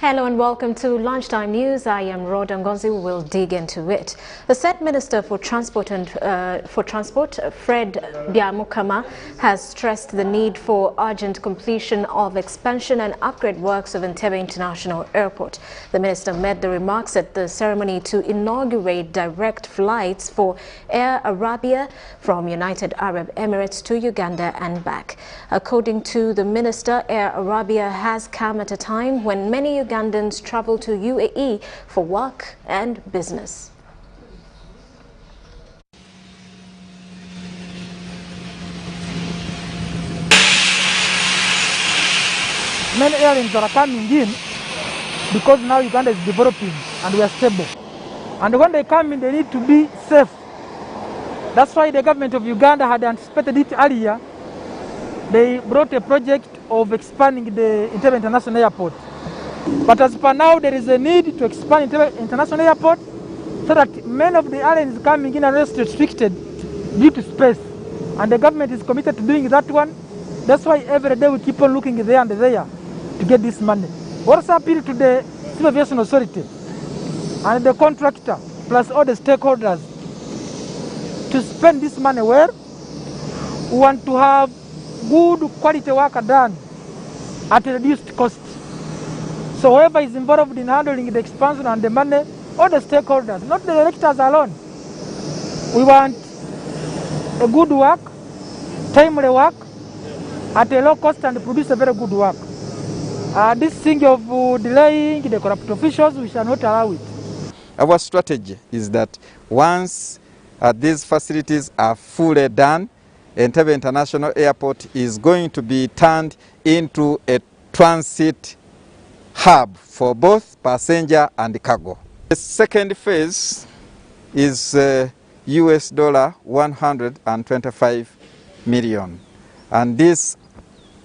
Hello and welcome to Lunchtime News. I am Rhoda Ngozi. We will dig into it. The said Minister for Transport, Fred Byamukama, has stressed the need for urgent completion of expansion and upgrade works of Entebbe International Airport. The minister made the remarks at the ceremony to inaugurate direct flights for Air Arabia from United Arab Emirates to Uganda and back. According to the minister, Air Arabia has come at a time when many Ugandans travel to UAE for work and business. Many airlines are coming in because now Uganda is developing and we are stable. And when they come in, they need to be safe. That's why the government of Uganda had anticipated it earlier. They brought a project of expanding the Entebbe International Airport. But as per now, there is a need to expand Entebbe International Airport so that many of the airlines coming in are less restricted due to space. And the government is committed to doing that one. That's why every day we keep on looking there and there to get this money. We also appeal to the Civil Aviation Authority and the contractor, plus all the stakeholders, to spend this money well. We want to have good quality work done at a reduced cost. So whoever is involved in handling the expansion and the money, all the stakeholders, not the directors alone. We want a good work, timely work, at a low cost and produce a very good work. This thing of delaying the corrupt officials, we shall not allow it. Our strategy is that once these facilities are fully done, Entebbe International Airport is going to be turned into a transit hub for both passenger and cargo. The second phase is US $125 million, and this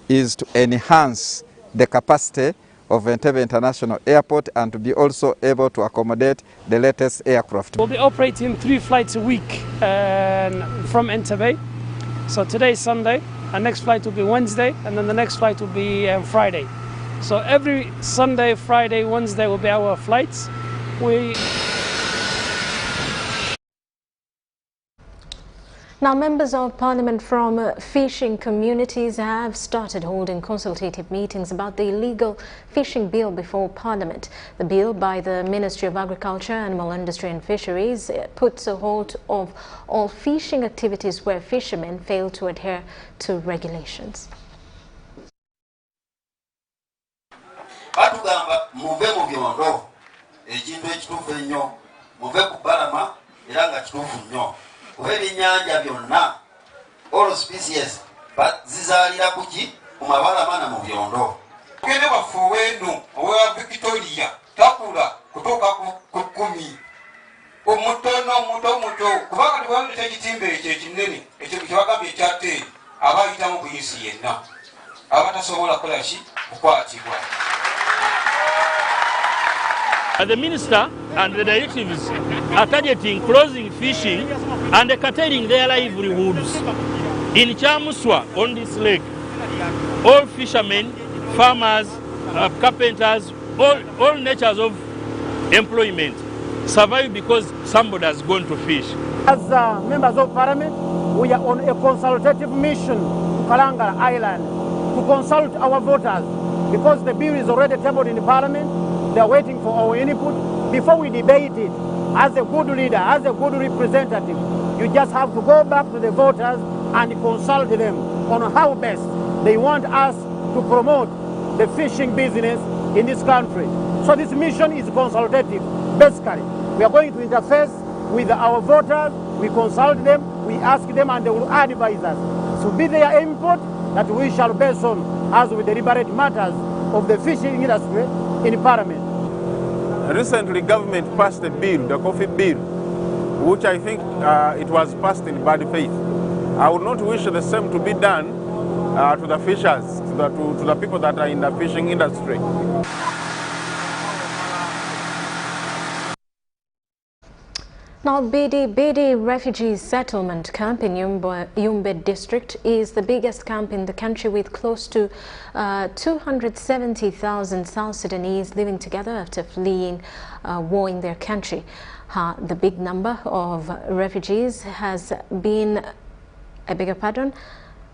is to enhance the capacity of Entebbe International Airport and to be also able to accommodate the latest aircraft. We'll be operating 3 flights a week from Entebbe. So today is Sunday, our next flight will be Wednesday, and then the next flight will be Friday. So every Sunday, Friday, Wednesday will be our flights. Now, members of Parliament from fishing communities have started holding consultative meetings about the illegal fishing bill before Parliament. The bill by the Ministry of Agriculture, Animal Industry and Fisheries puts a halt of all fishing activities where fishermen fail to adhere to regulations. Batugamba muve mu byondo ekintu ekituufu ennyo muve ku balama era nga kituufu nnyo kuba ebyennyanja byonna all species zizaalira kuki ku mabalama na mu byondo. Tugende waffe ow'eno owa Victoria takula kutuuka ku 10 omuto kubanga tebawulira ekitimba ekyo ekinene ekyo kyebagambye ekyateeri aba ayitamu buyisi yenna aba tasobola kukola ki kukwatibwa. The minister and the directives are targeting closing fishing and curtailing their livelihoods. In Chamuswa, on this lake, all fishermen, farmers, carpenters, all natures of employment survive because somebody has gone to fish. As members of Parliament, we are on a consultative mission to Kalangala Island to consult our voters because the bill is already tabled in the Parliament. They are waiting for our input. Before we debate it, as a good leader, as a good representative, you just have to go back to the voters and consult them on how best they want us to promote the fishing business in this country. So this mission is consultative. Basically, we are going to interface with our voters, we consult them, we ask them, and they will advise us. So be their input that we shall base on as we deliberate matters of the fishing industry in Parliament. Recently, government passed a bill, the coffee bill, which I think it was passed in bad faith. I would not wish the same to be done to the fishers, to the people that are in the fishing industry. Now, Bidi refugee settlement camp in Yumbe district is the biggest camp in the country, with close to 270,000 South Sudanese living together after fleeing war in their country. The big number of refugees has been,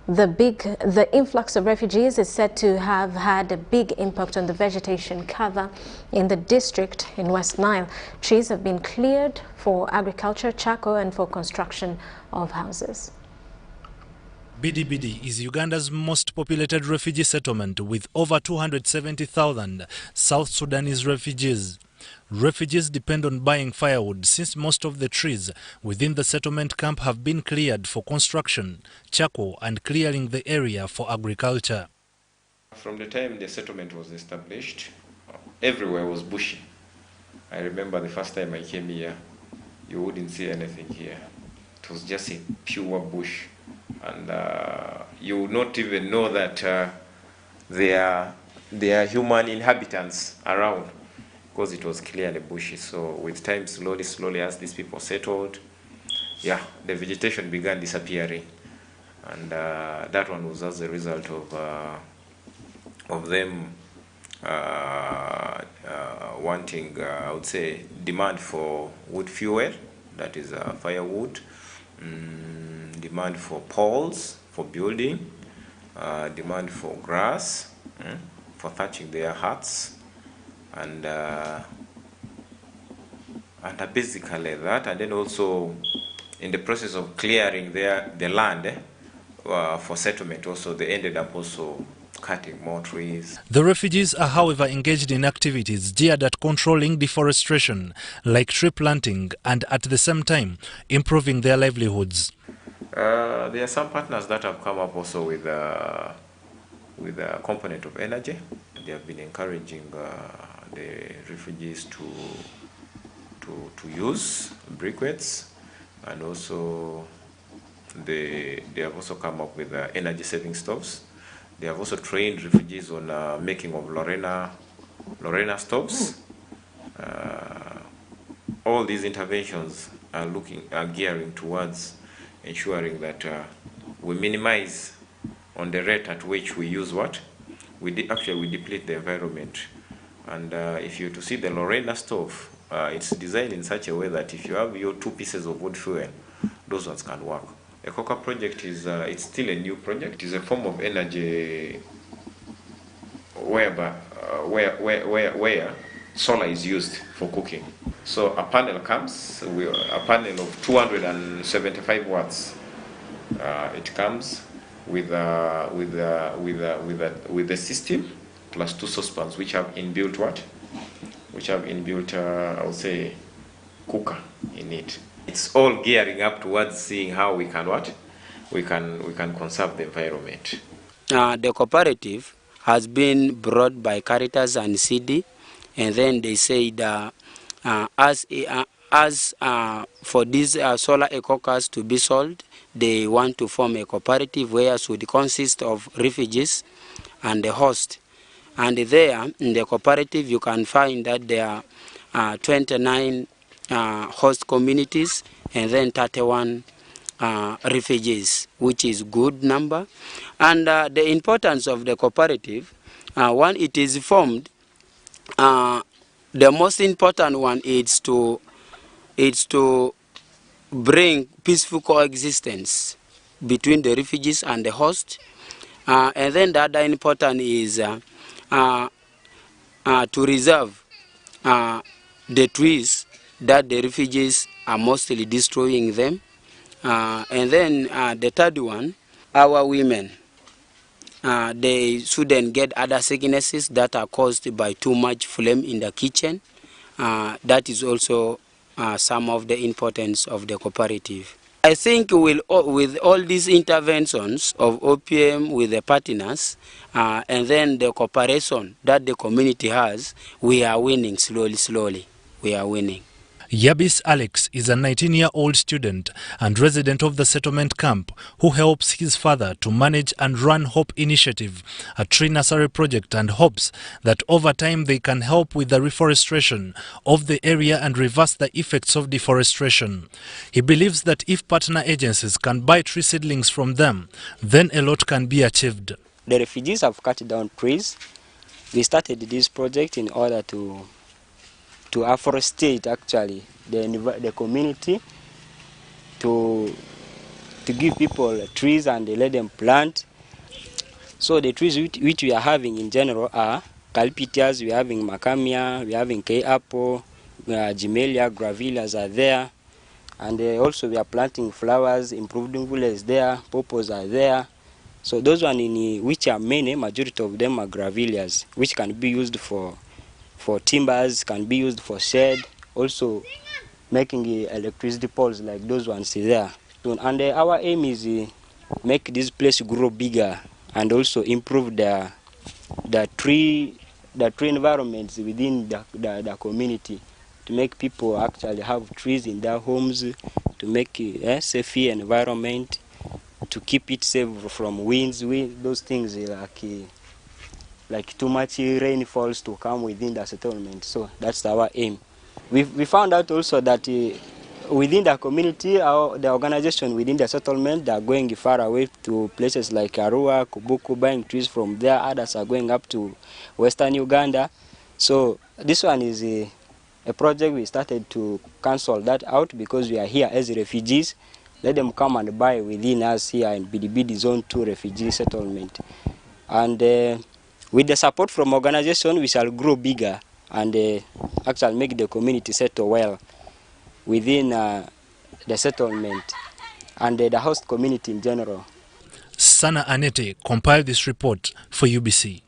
the influx of refugees is said to have had a big impact on the vegetation cover in the district in West Nile. Trees have been cleared for agriculture, charcoal, and for construction of houses. Bidi is Uganda's most populated refugee settlement, with over 270,000 South Sudanese refugees. Refugees depend on buying firewood, since most of the trees within the settlement camp have been cleared for construction, charcoal, and clearing the area for agriculture. From the time the settlement was established, everywhere was bushy. I remember the first time I came here, you wouldn't see anything here. It was just a pure bush. And you would not even know that there are human inhabitants around, because it was clearly bushy. So with time, slowly, as these people settled, the vegetation began disappearing. And that one was as a result of them wanting, I would say, demand for wood fuel, that is firewood, demand for poles for building, demand for grass, for thatching their huts, and basically that, and then also in the process of clearing the land for settlement, also they ended up also cutting more trees. The refugees are, however, engaged in activities geared at controlling deforestation, like tree planting, and at the same time improving their livelihoods. There are some partners that have come up also with a component of energy. They have been encouraging the refugees to use briquettes, and also they have also come up with energy saving stoves. They have also trained refugees on making of Lorena stoves. All these interventions are gearing towards ensuring that we minimize on the rate at which we use what? We deplete the environment. And if you to see the Lorena stove, it's designed in such a way that if you have your 2 pieces of wood fuel, those ones can work. The Coca project is it's still a new project. It is a form of energy where solar is used for cooking. So a panel comes, a panel of 275 watts. It comes with the system plus 2 saucepans, which have inbuilt what? Which have inbuilt, I would say, cooker in it. It's all gearing up towards seeing how we can what? We can conserve the environment. The cooperative has been brought by Caritas and CD, and then they said as for these solar eco-cars to be sold, they want to form a cooperative where it would consist of refugees and the host. And there in the cooperative you can find that there are 29 host communities and then 31 refugees, which is good number. And the importance of the cooperative, when it is formed, the most important one is to bring peaceful coexistence between the refugees and the host. And then the other important is to reserve the trees that the refugees are mostly destroying them. And then the third one, our women, they shouldn't get other sicknesses that are caused by too much flame in the kitchen. That is also some of the importance of the cooperative. I think with all these interventions of OPM with the partners and then the cooperation that the community has, we are winning slowly. We are winning. Yabis Alex is a 19-year-old student and resident of the settlement camp who helps his father to manage and run Hope Initiative, a tree nursery project, and hopes that over time they can help with the reforestation of the area and reverse the effects of deforestation. He believes that if partner agencies can buy tree seedlings from them, then a lot can be achieved. The refugees have cut down trees. We started this project in order to afforestate actually the community, to give people trees and let them plant. So the trees which we are having in general are calpitias, we are having macamia, we are having K-apple, Gimelia, gravilias are there, and also we are planting flowers, improved is there, purples are there. So those one in which are many, majority of them are gravilias, which can be used for timbers, can be used for shed, also making electricity poles like those ones there. And our aim is make this place grow bigger and also improve the tree environments within the community, to make people actually have trees in their homes, to make a safe environment, to keep it safe from winds, those things like too much rainfalls to come within the settlement. So that's our aim. We found out also that within the community, the organization within the settlement, they are going far away to places like Arua, Kubuku, buying trees from there. Others are going up to Western Uganda. So this one is a project we started to cancel that out because we are here as refugees. Let them come and buy within us here in Bidibidi Zone 2 refugee settlement. And with the support from organization, we shall grow bigger and actually make the community settle well within the settlement and the host community in general. Sana Anete compiled this report for UBC.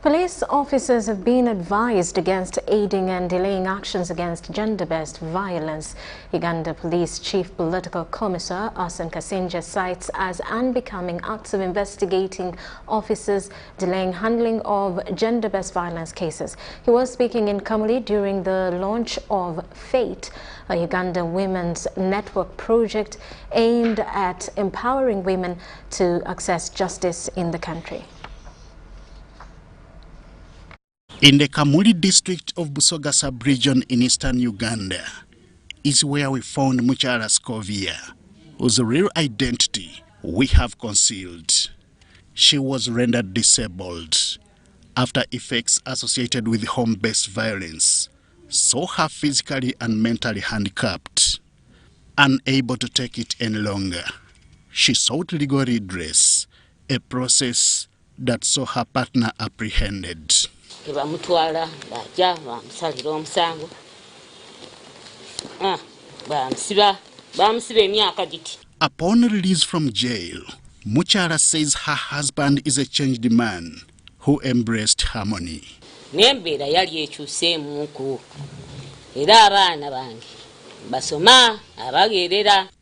Police officers have been advised against aiding and delaying actions against gender-based violence. Uganda Police Chief Political Commissar Asan Kasinja cites as unbecoming acts of investigating officers delaying handling of gender-based violence cases. He was speaking in Kamuli during the launch of FATE, a Uganda Women's Network project aimed at empowering women to access justice in the country. In the Kamuli district of Busoga sub-region in eastern Uganda is where we found Muchala Scovia, whose real identity we have concealed. She was rendered disabled after effects associated with home-based violence saw her physically and mentally handicapped. Unable to take it any longer, she sought legal redress, a process that saw her partner apprehended. Upon release from jail, Muchala says her husband is a changed man who embraced harmony.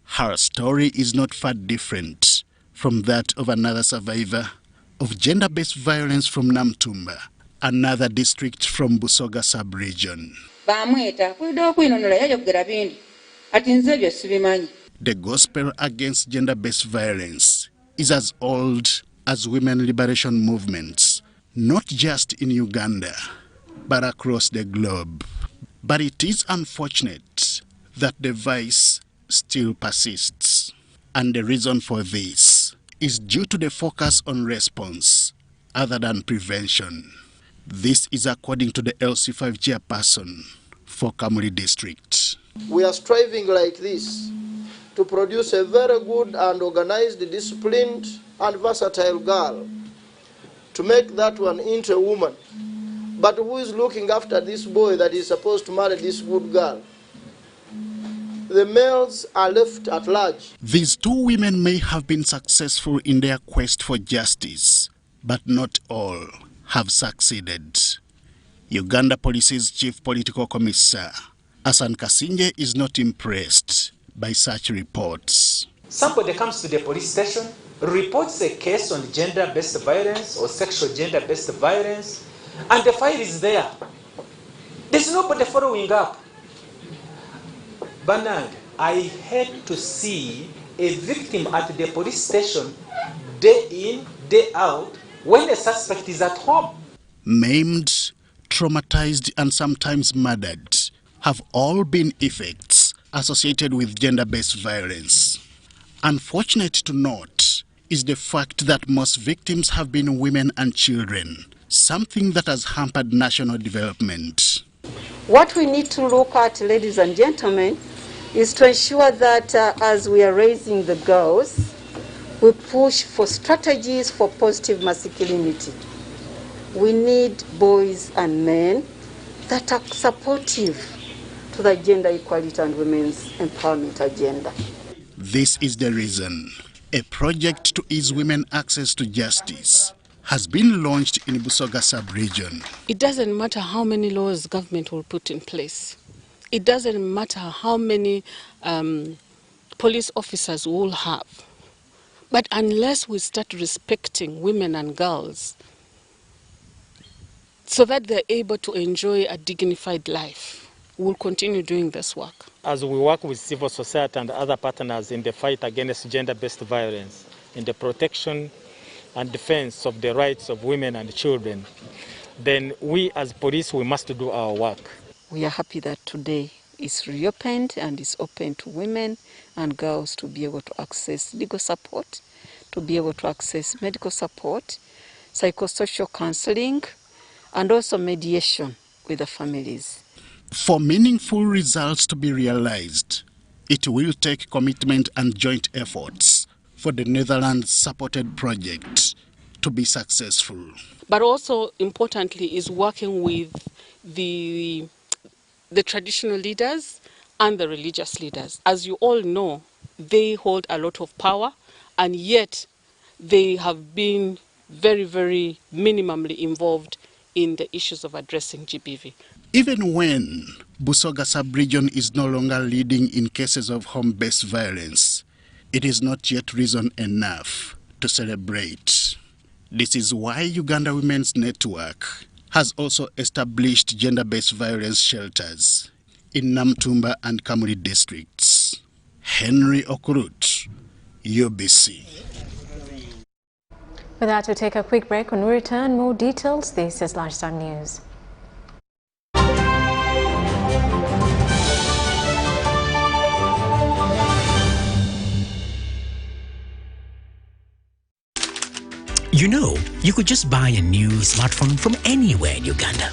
Her story is not far different from that of another survivor of gender-based violence from Namtumba, another district from Busoga sub-region. The gospel against gender-based violence is as old as women liberation movements, not just in Uganda, but across the globe. But it is unfortunate that the vice still persists. And the reason for this is due to the focus on response other than prevention. This is according to the LC5 chairperson for Kamuli district. We are striving like this to produce a very good and organized, disciplined and versatile girl, to make that one into a woman. But who is looking after this boy that is supposed to marry this good girl? The males are left at large. These two women may have been successful in their quest for justice, but not all have succeeded. Uganda Police's Chief Political Commissar Asan Kasinje is not impressed by such reports. Somebody comes to the police station, reports a case on gender-based violence or sexual gender-based violence, and the file is there. There's nobody following up. Bernard, I hate to see a victim at the police station day in, day out, when the suspect is at home. Maimed, traumatized, and sometimes murdered have all been effects associated with gender-based violence. Unfortunate to note is the fact that most victims have been women and children, something that has hampered national development. What we need to look at, ladies and gentlemen, is to ensure that as we are raising the girls, we push for strategies for positive masculinity. We need boys and men that are supportive to the gender equality and women's empowerment agenda. This is the reason a project to ease women access to justice has been launched in Busoga sub-region. It doesn't matter how many laws government will put in place. It doesn't matter how many police officers we will have. But unless we start respecting women and girls so that they're able to enjoy a dignified life, we'll continue doing this work. As we work with civil society and other partners in the fight against gender-based violence, in the protection and defense of the rights of women and children, then we as police, we must do our work. We are happy that today is reopened and is open to women and girls to be able to access legal support, to be able to access medical support, psychosocial counseling, and also mediation with the families. For meaningful results to be realized, it will take commitment and joint efforts for the Netherlands-supported project to be successful. But also, importantly, is working with the traditional leaders and the religious leaders. As you all know, they hold a lot of power, and yet they have been very, very minimally involved in the issues of addressing GBV. Even when Busoga sub-region is no longer leading in cases of home-based violence, it is not yet reason enough to celebrate. This is why Uganda Women's Network has also established gender-based violence shelters in Namtumba and Kamuli districts. Henry Okurut, UBC. With that, we'll take a quick break. When we return, more details. This is Lunchtime News. You know, you could just buy a new smartphone from anywhere in Uganda.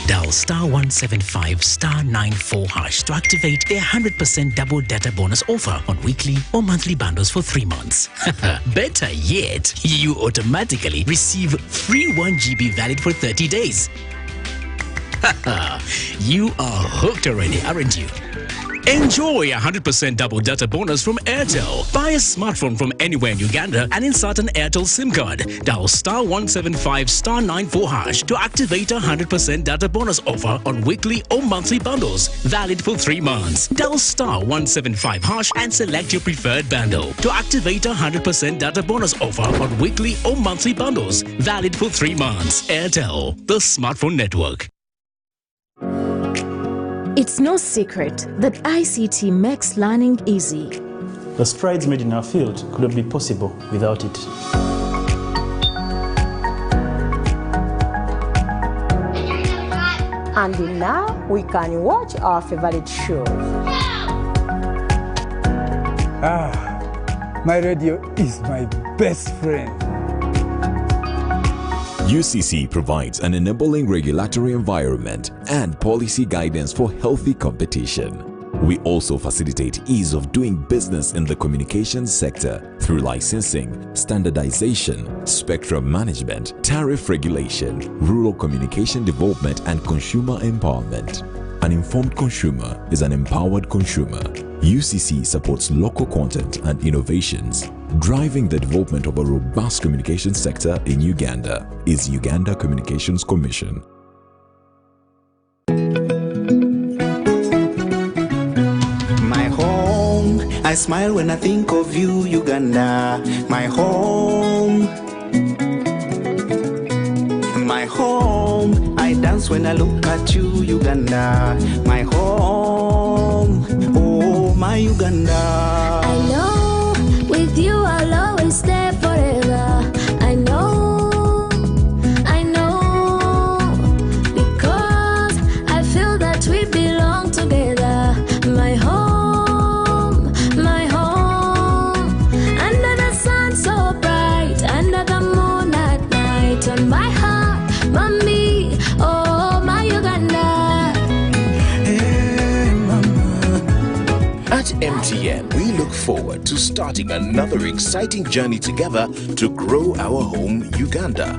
Dial *175 *94 hash to activate their 100% double data bonus offer on weekly or monthly bundles for 3 months. Better yet, you automatically receive free 1 GB valid for 30 days. You are hooked already, aren't you? Enjoy 100% double data bonus from Airtel. Buy a smartphone from anywhere in Uganda and insert an Airtel SIM card. Dial *175 *94 hash to activate a 100% data bonus offer on weekly or monthly bundles, valid for 3 months. Dial *175 hash and select your preferred bundle to activate a 100% data bonus offer on weekly or monthly bundles, valid for 3 months. Airtel, the smartphone network. It's no secret that ICT makes learning easy. The strides made in our field could not be possible without it. And now we can watch our favorite shows. My radio is my best friend. UCC provides an enabling regulatory environment and policy guidance for healthy competition. We also facilitate ease of doing business in the communications sector through licensing, standardization, spectrum management, tariff regulation, rural communication development, and consumer empowerment. An informed consumer is an empowered consumer. UCC supports local content and innovations. Driving the development of a robust communication sector in Uganda is Uganda Communications Commission. My home, I smile when I think of you, Uganda. My home, I I dance when I look at you, Uganda. My home, oh my Uganda. I know with you I'll always stay forever. I know, because I feel that we belong together. My home, under the sun so bright, under the moon at night, on my heart, mommy, oh my Uganda. Hey, mama. At MTN, we look forward to starting another exciting journey together to grow our home, Uganda.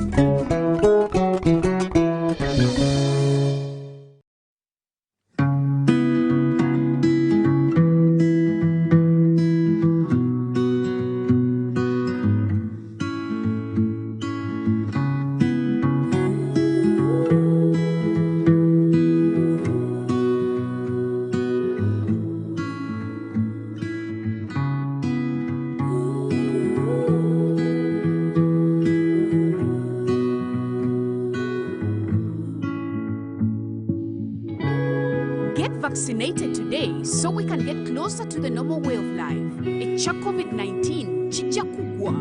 Get vaccinated today so we can get closer to the normal way of life. Echa COVID-19 chija kugwa.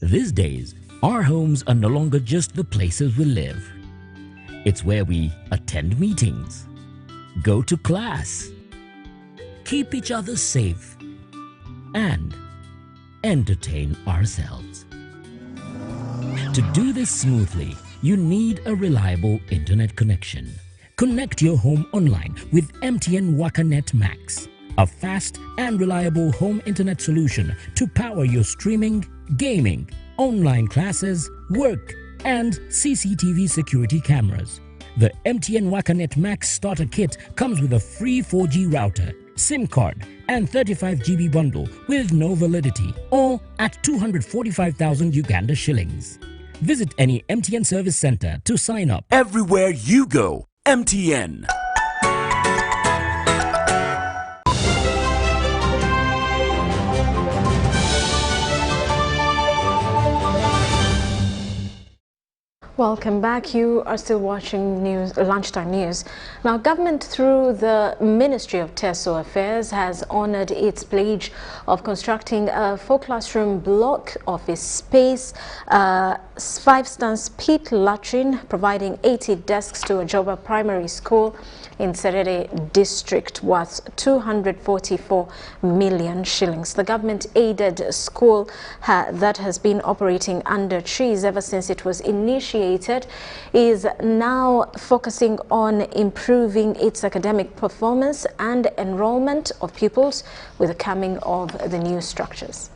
These days, our homes are no longer just the places we live. It's where we attend meetings, go to class, keep each other safe, and entertain ourselves. To do this smoothly, you need a reliable internet connection. Connect your home online with MTN WakaNet Max, a fast and reliable home internet solution to power your streaming, gaming, online classes, work, and CCTV security cameras. The MTN WakaNet Max starter kit comes with a free 4G router, SIM card, and 35 GB bundle with no validity, all at 245,000 Uganda shillings. Visit any MTN service center to sign up. Everywhere you go, MTN. Welcome back. You are still watching Lunchtime News. Now, government through the Ministry of TESO Affairs has honored its pledge of constructing a 4-classroom block office space, 5-stance pit latrine, providing 80 desks to Ajoba Primary School in Serere district worth 244 million shillings. The government-aided school that has been operating under trees ever since it was initiated is now focusing on improving its academic performance and enrollment of pupils with the coming of the new structures.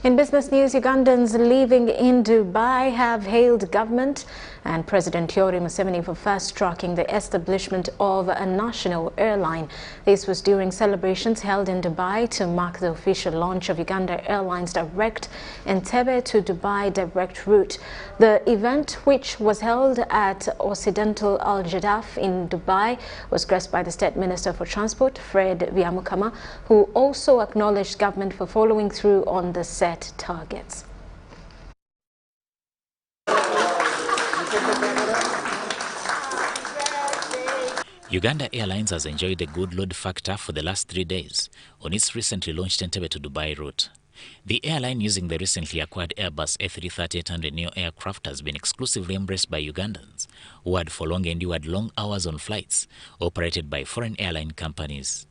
In business news, Ugandans living in Dubai have hailed government and President Yoweri Museveni for fast-tracking the establishment of a national airline. This was during celebrations held in Dubai to mark the official launch of Uganda Airlines Direct Entebbe to Dubai direct route. The event, which was held at Occidental Al Jadaf in Dubai, was graced by the State Minister for Transport, Fred Byamukama, who also acknowledged government for following through on the set targets. Uganda Airlines has enjoyed a good load factor for the last 3 days on its recently launched Entebbe to Dubai route. The airline, using the recently acquired Airbus A330-800neo aircraft, has been exclusively embraced by Ugandans who had for long endured long hours on flights operated by foreign airline companies.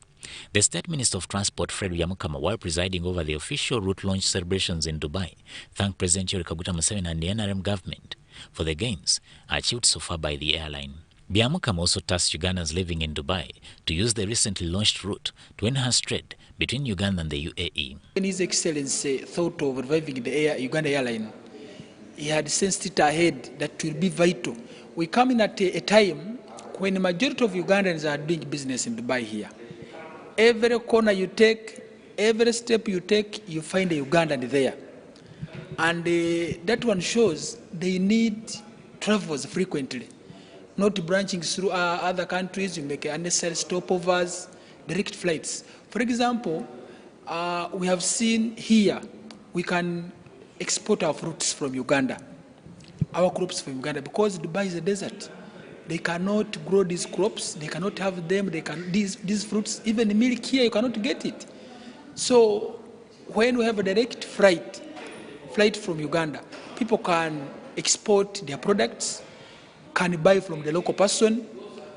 The State Minister of Transport, Fred Byamukama, while presiding over the official route launch celebrations in Dubai, thanked President Yoweri Museveni and the NRM government for the gains achieved so far by the airline. Biamukam also tasked Ugandans living in Dubai to use the recently launched route to enhance trade between Uganda and the UAE. When His Excellency thought of reviving the Uganda airline, he had sensed it ahead that will be vital. We come in at a time when the majority of Ugandans are doing business in Dubai here. Every corner you take, every step you take, you find a Ugandan there. And that one shows they need travels frequently, not branching through other countries. You make unnecessary stopovers, direct flights. For example, we have seen here, we can export our fruits from Uganda, our crops from Uganda, because Dubai is a desert. They cannot grow these crops, they cannot have them, these fruits, even milk here, you cannot get it. So when we have a direct flight from Uganda, people can export their products, can buy from the local person,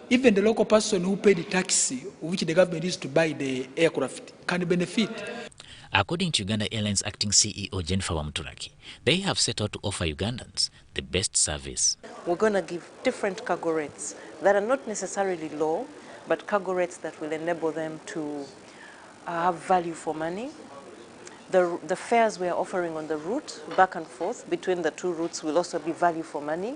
even the local person who paid the tax, which the government used to buy the aircraft, can benefit. According to Uganda Airlines Acting CEO Jennifer Wamturaki, they have set out to offer Ugandans the best service. We're going to give different cargo rates that are not necessarily low, but cargo rates that will enable them to have value for money. The fares we are offering on the route, back and forth between the two routes, will also be value for money.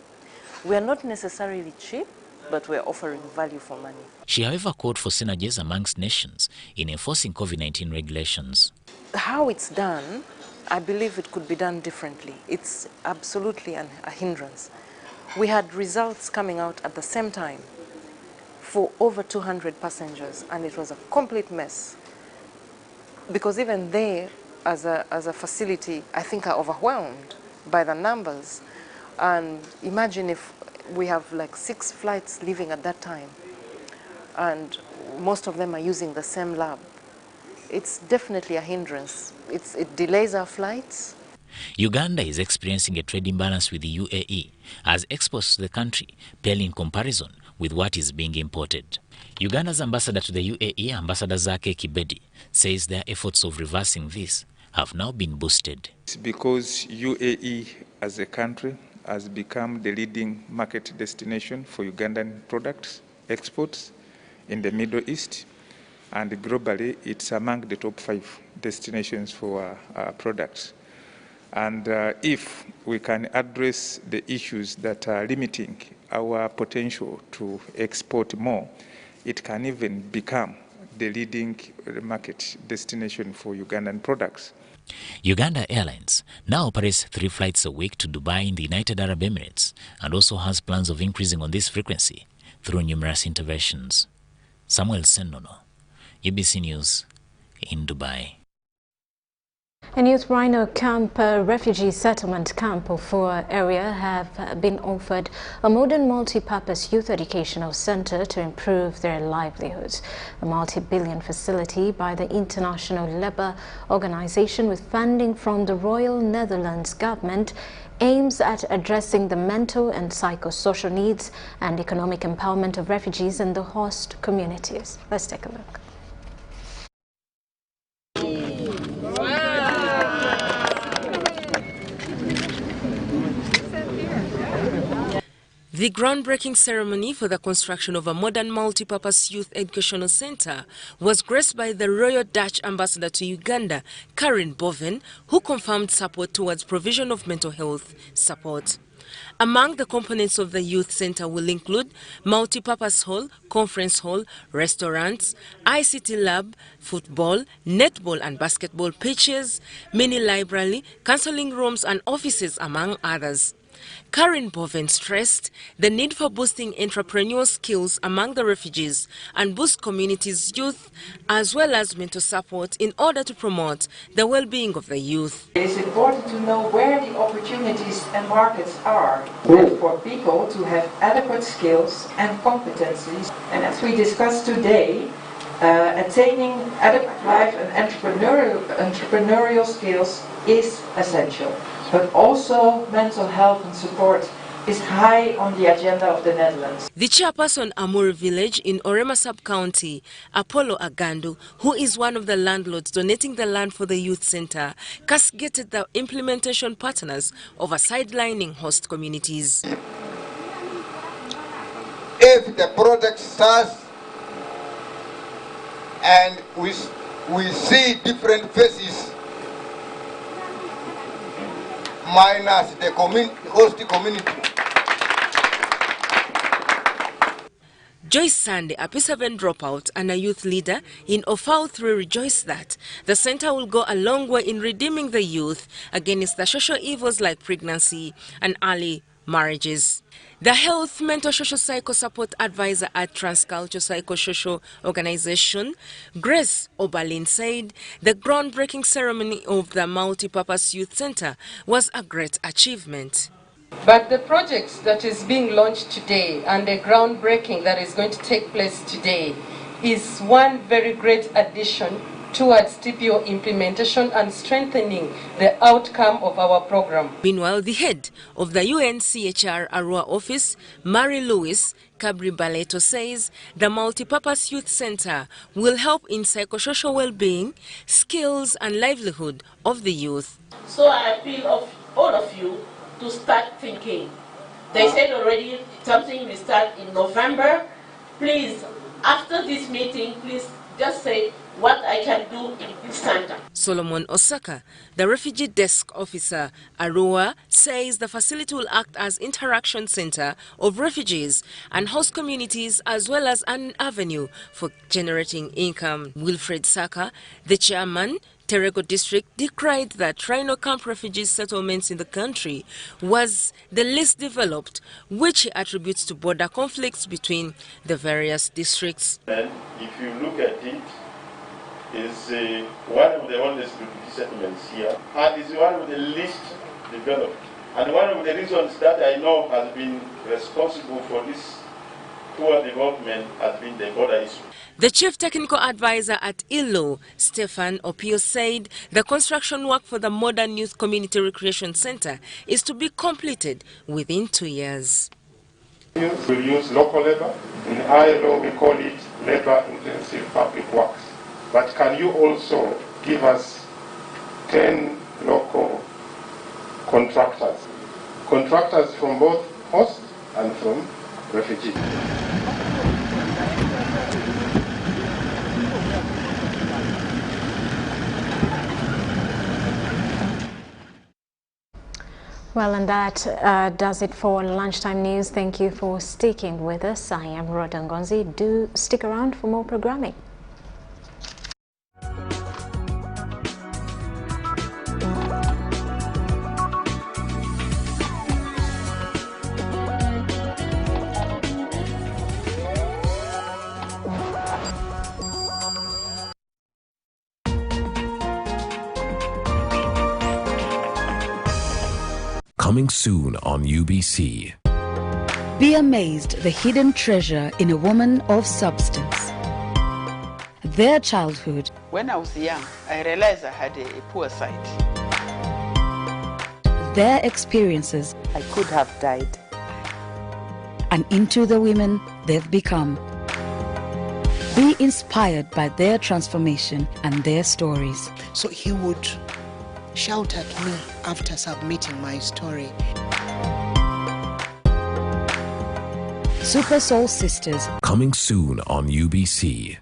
We are not necessarily cheap, but we are offering value for money. She, however, called for synergies amongst nations in enforcing COVID-19 regulations. How it's done, I believe it could be done differently. It's absolutely a hindrance. We had results coming out at the same time for over 200 passengers, and it was a complete mess. Because even they, as a facility, I think are overwhelmed by the numbers. And imagine if we have like 6 flights leaving at that time, and most of them are using the same lab. It's definitely a hindrance. It delays our flights. Uganda is experiencing a trade imbalance with the UAE as exports to the country pale in comparison with what is being imported. Uganda's ambassador to the UAE, Ambassador Zake Kibedi, says their efforts of reversing this have now been boosted. It's because UAE as a country has become the leading market destination for Ugandan products, exports in the Middle East, and globally it's among the top 5 destinations for products. And if we can address the issues that are limiting our potential to export more, it can even become the leading market destination for Ugandan products. Uganda Airlines now operates 3 flights a week to Dubai in the United Arab Emirates and also has plans of increasing on this frequency through numerous interventions. Samuel Sendono, UBC News in Dubai. A Youth Rhino Camp refugee settlement camp of 4 area have been offered a modern multi-purpose youth educational center to improve their livelihoods. A multi-billion facility by the International Labour Organization with funding from the Royal Netherlands government aims at addressing the mental and psychosocial needs and economic empowerment of refugees in the host communities. Let's take a look. The groundbreaking ceremony for the construction of a modern multi-purpose youth educational center was graced by the Royal Dutch Ambassador to Uganda, Karin Boven, who confirmed support towards provision of mental health support. Among the components of the youth center will include multi-purpose hall, conference hall, restaurants, ICT lab, football, netball and basketball pitches, mini library, counseling rooms and offices, among others. Karin Boven stressed the need for boosting entrepreneurial skills among the refugees and boost communities' youth as well as mental support in order to promote the well-being of the youth. It is important to know where the opportunities and markets are, and for people to have adequate skills and competencies. And as we discussed today, attaining adequate life and entrepreneurial skills is essential. But also mental health and support is high on the agenda of the Netherlands. The chairperson Amur Village in Orema Sub-County, Apollo Agandu, who is one of the landlords donating the land for the youth center, castigated the implementation partners over sidelining host communities. if the project starts and we see different faces minus the host community. Joyce Sande, a P7 dropout and a youth leader in Ofau 3, rejoiced that the center will go a long way in redeeming the youth against the social evils like pregnancy and early marriages. The Health Mental Social Psycho Support Advisor at Transcultural Psychosocial Organization, Grace Oberlin, said the groundbreaking ceremony of the Multipurpose Youth Center was a great achievement. But the project that is being launched today and the groundbreaking that is going to take place today is one very great addition towards TPO implementation and strengthening the outcome of our program. Meanwhile, the head of the UNCHR Arua office, Mary Lewis Cabri Baleto, says the Multipurpose Youth Center will help in psychosocial well-being, skills and livelihood of the youth. So I appeal of all of you to start thinking. They said already something will start in November. Please, after this meeting, please just say what I can do in this center. Solomon Osaka, the refugee desk officer, Arua, says the facility will act as interaction center of refugees and host communities as well as an avenue for generating income. Wilfred Saka, the chairman, Terego District, decried that Rhino Camp refugee settlements in the country was the least developed, which he attributes to border conflicts between the various districts. And if you look at it, is one of the oldest refugee settlements here, and is one of the least developed. And one of the reasons that I know has been responsible for this poor development has been the border issue. The chief technical advisor at ILO, Stefan Opio, said the construction work for the Modern Youth Community Recreation Center is to be completed within 2 years. We'll use local labor. In ILO, we call it labor-intensive public works. But can you also give us 10 local contractors? Contractors from both host and from refugee. Well, and that does it for Lunchtime News. Thank you for sticking with us. I am Rhoda Ngonzi. Do stick around for more programming. Coming soon on UBC. Be amazed the hidden treasure in a woman of substance. Their childhood. When I was young, I realized I had a poor sight. Their experiences. I could have died. And into the women they've become. Be inspired by their transformation and their stories. So he would shout at me after submitting my story. Super Soul Sisters. Coming soon on UBC.